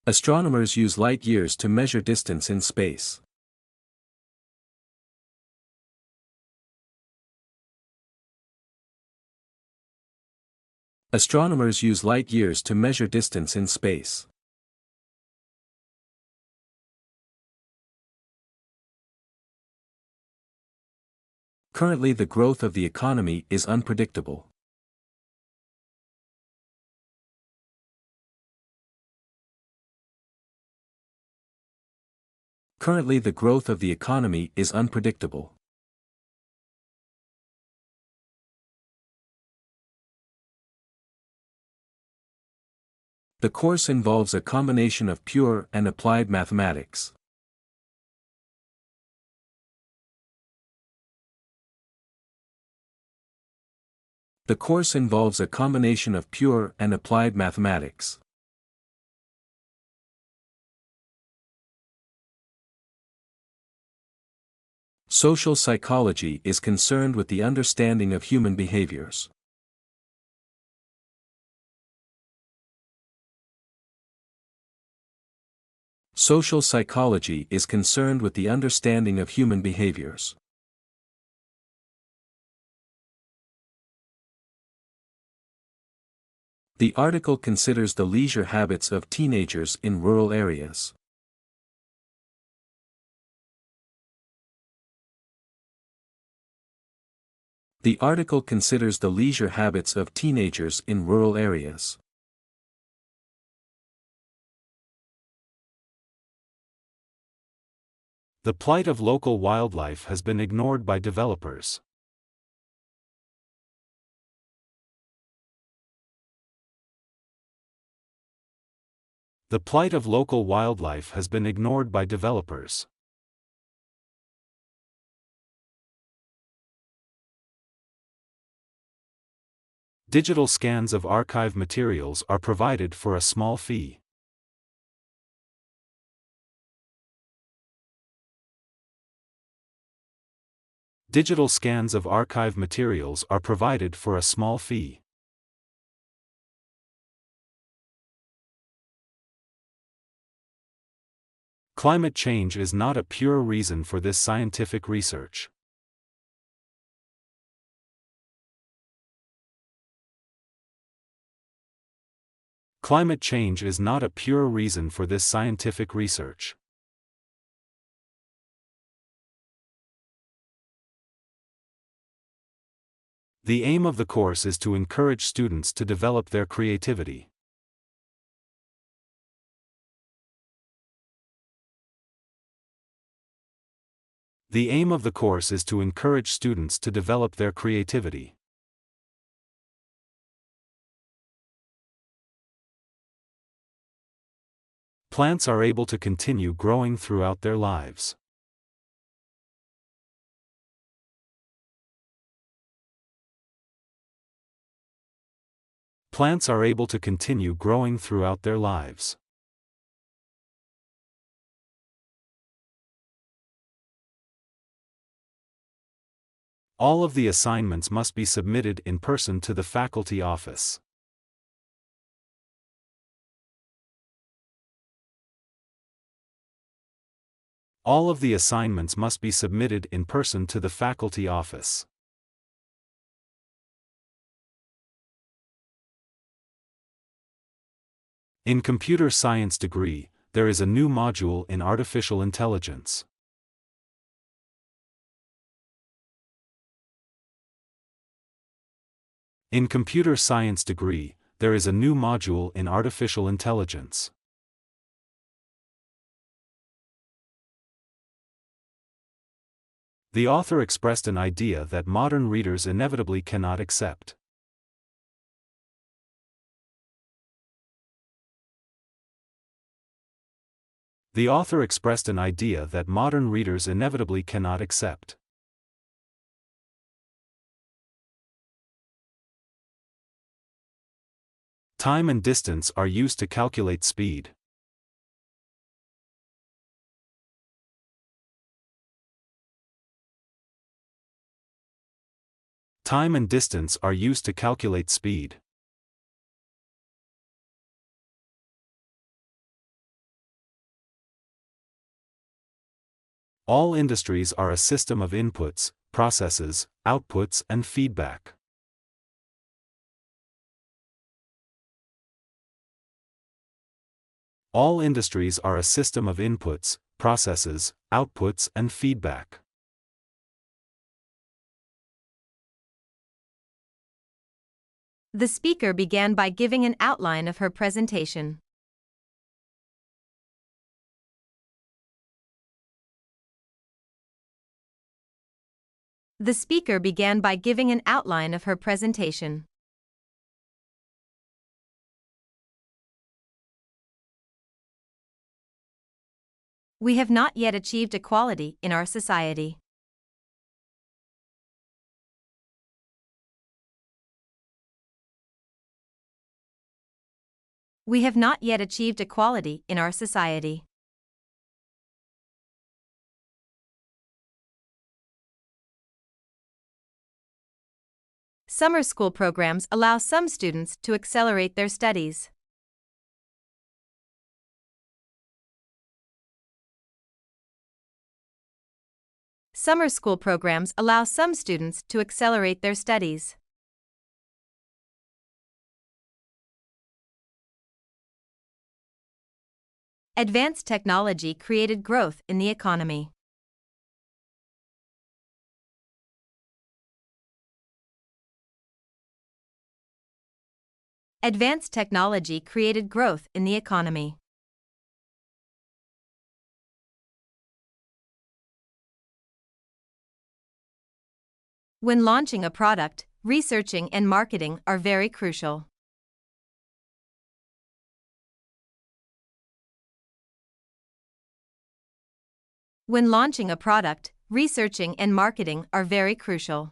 Astronomers use light years to measure distance in space. Astronomers use light years to measure distance in space. Currently, the growth of the economy is unpredictable. Currently, the growth of the economy is unpredictable. The course involves a combination of pure and applied mathematics. The course involves a combination of pure and applied mathematics. Social psychology is concerned with the understanding of human behaviors. Social psychology is concerned with the understanding of human behaviors. The article considers the leisure habits of teenagers in rural areas. The article considers the leisure habits of teenagers in rural areas. The plight of local wildlife has been ignored by developers. The plight of local wildlife has been ignored by developers. Digital scans of archive materials are provided for a small fee. Digital scans of archive materials are provided for a small fee. Climate change is not a pure reason for this scientific research. Climate change is not a pure reason for this scientific research. The aim of the course is to encourage students to develop their creativity. The aim of the course is to encourage students to develop their creativity. Plants are able to continue growing throughout their lives. Plants are able to continue growing throughout their lives. All of the assignments must be submitted in person to the faculty office. All of the assignments must be submitted in person to the faculty office. In computer science degree, there is a new module in artificial intelligence. In computer science degree, there is a new module in artificial intelligence. The author expressed an idea that modern readers inevitably cannot accept. The author expressed an idea that modern readers inevitably cannot accept. Time and distance are used to calculate speed. Time and distance are used to calculate speed. All industries are a system of inputs, processes, outputs and feedback. All industries are a system of inputs, processes, outputs and feedback. The speaker began by giving an outline of her presentation. The speaker began by giving an outline of her presentation. We have not yet achieved equality in our society. We have not yet achieved equality in our society. Summer school programs allow some students to accelerate their studies. Summer school programs allow some students to accelerate their studies. Advanced technology created growth in the economy. Advanced technology created growth in the economy. When launching a product, researching and marketing are very crucial. When launching a product, researching and marketing are very crucial.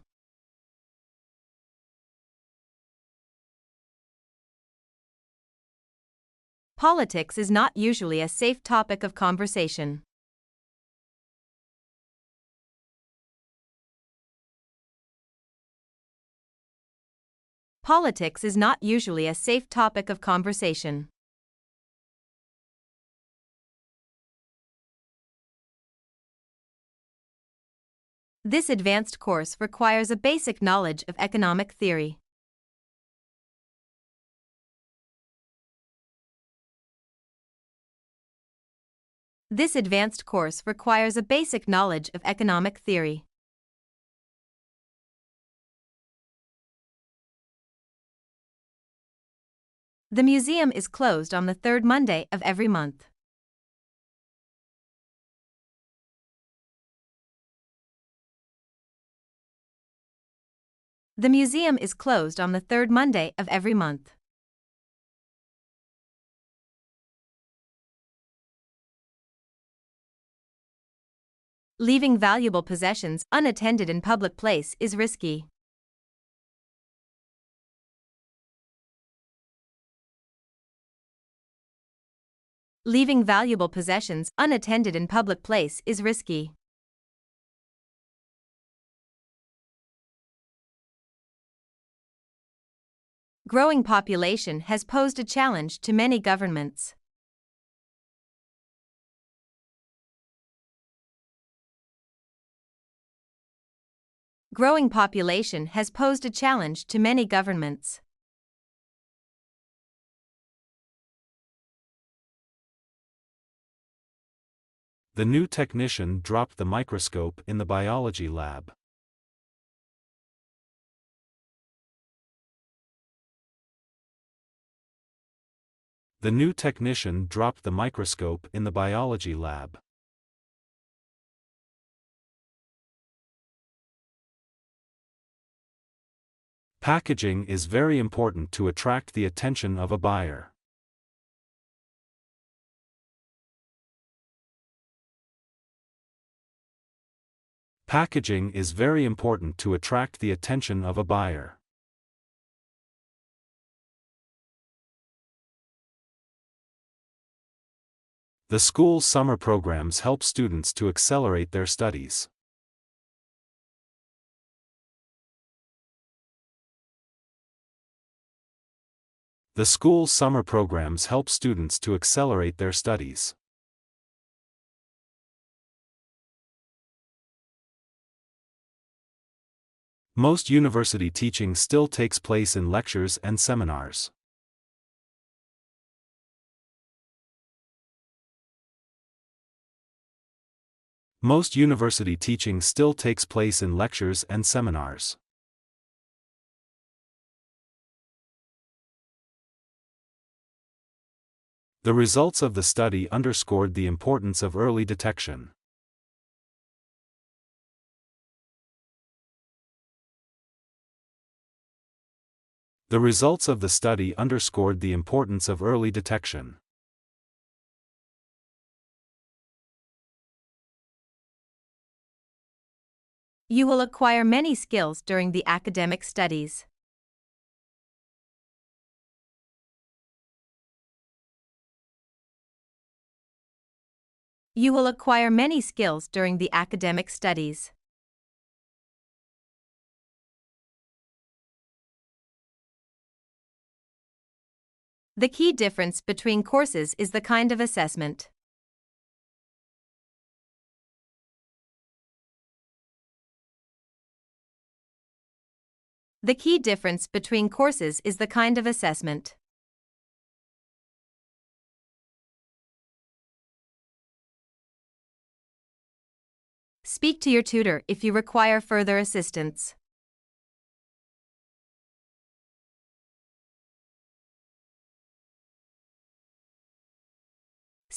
Politics is not usually a safe topic of conversation. Politics is not usually a safe topic of conversation. This advanced course requires a basic knowledge of economic theory. This advanced course requires a basic knowledge of economic theory. The museum is closed on the third Monday of every month. The museum is closed on the third Monday of every month. Leaving valuable possessions unattended in public place is risky. Leaving valuable possessions unattended in public place is risky. Growing population has posed a challenge to many governments. Growing population has posed a challenge to many governments. The new technician dropped the microscope in the biology lab. The new technician dropped the microscope in the biology lab. Packaging is very important to attract the attention of a buyer. Packaging is very important to attract the attention of a buyer. The school's summer programs help students to accelerate their studies. The school's summer programs help students to accelerate their studies. Most university teaching still takes place in lectures and seminars. Most university teaching still takes place in lectures and seminars. The results of the study underscored the importance of early detection. The results of the study underscored the importance of early detection. You will acquire many skills during the academic studies. You will acquire many skills during the academic studies. The key difference between courses is the kind of assessment. The key difference between courses is the kind of assessment. Speak to your tutor if you require further assistance.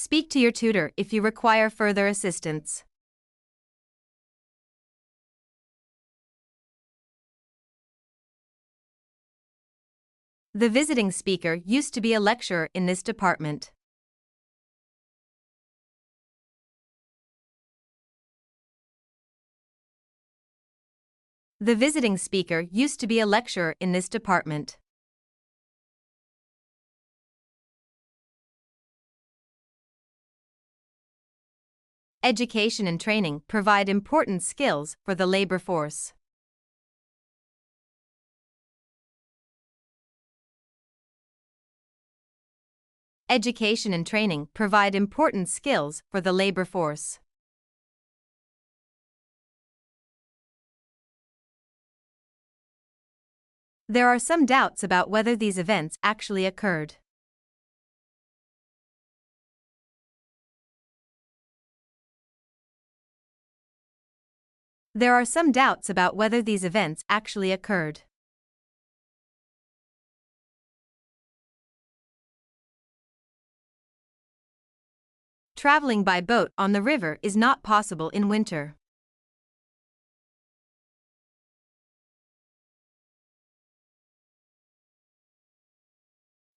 Speak to your tutor if you require further assistance. The visiting speaker used to be a lecturer in this department. The visiting speaker used to be a lecturer in this department. Education and training provide important skills for the labor force. Education and training provide important skills for the labor force. There are some doubts about whether these events actually occurred. There are some doubts about whether these events actually occurred. Traveling by boat on the river is not possible in winter.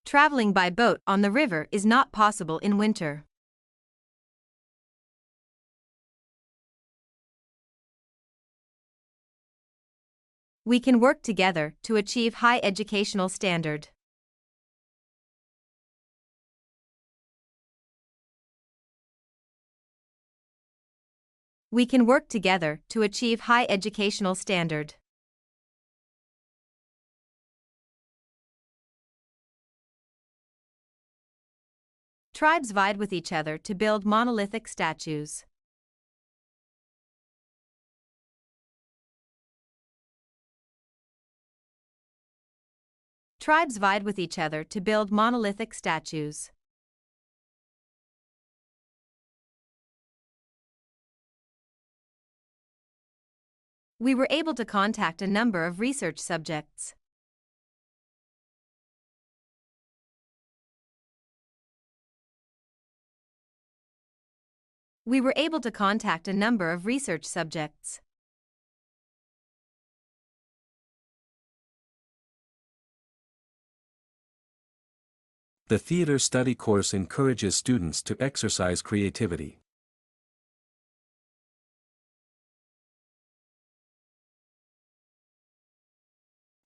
Traveling by boat on the river is not possible in winter. We can work together to achieve high educational standard. We can work together to achieve high educational standard. Tribes vied with each other to build monolithic statues. Tribes vied with each other to build monolithic statues. We were able to contact a number of research subjects. We were able to contact a number of research subjects. The theater study course encourages students to exercise creativity.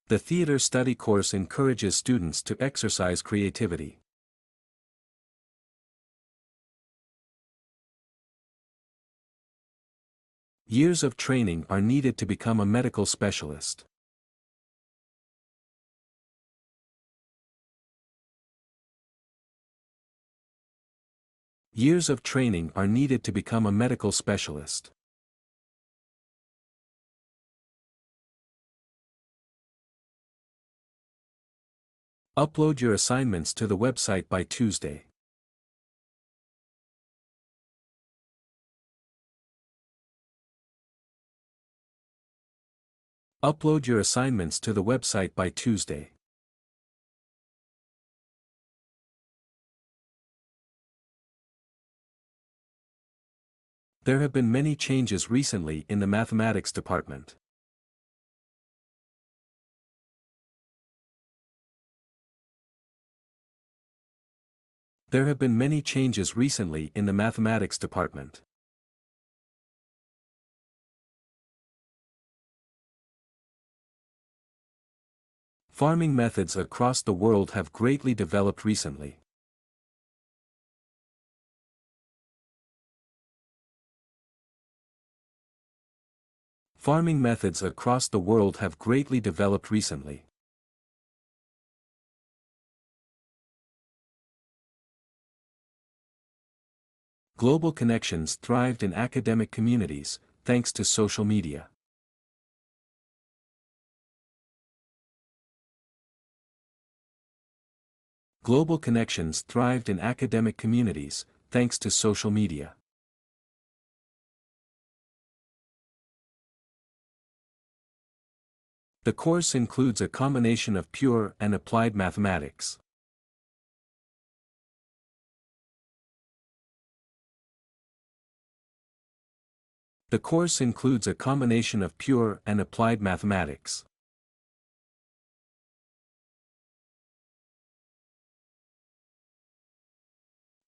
The theater study course encourages students to exercise creativity. Years of training are needed to become a medical specialist. Years of training are needed to become a medical specialist. Upload your assignments to the website by Tuesday. Upload your assignments to the website by Tuesday. There have been many changes recently in the mathematics department. There have been many changes recently in the mathematics department. Farming methods across the world have greatly developed recently. Farming methods across the world have greatly developed recently. Global connections thrived in academic communities, thanks to social media. Global connections thrived in academic communities, thanks to social media. The course includes a combination of pure and applied mathematics. The course includes a combination of pure and applied mathematics.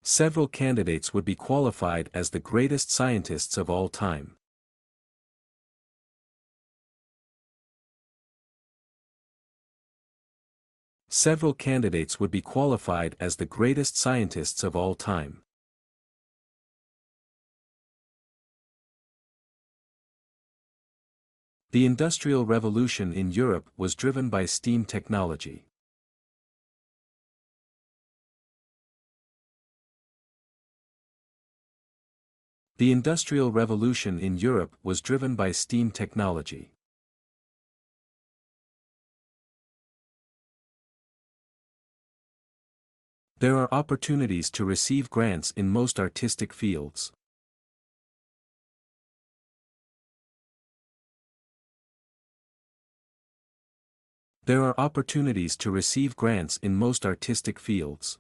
Several candidates would be qualified as the greatest scientists of all time. Several candidates would be qualified as the greatest scientists of all time. The Industrial Revolution in Europe was driven by steam technology. The Industrial Revolution in Europe was driven by steam technology. There are opportunities to receive grants in most artistic fields. There are opportunities to receive grants in most artistic fields.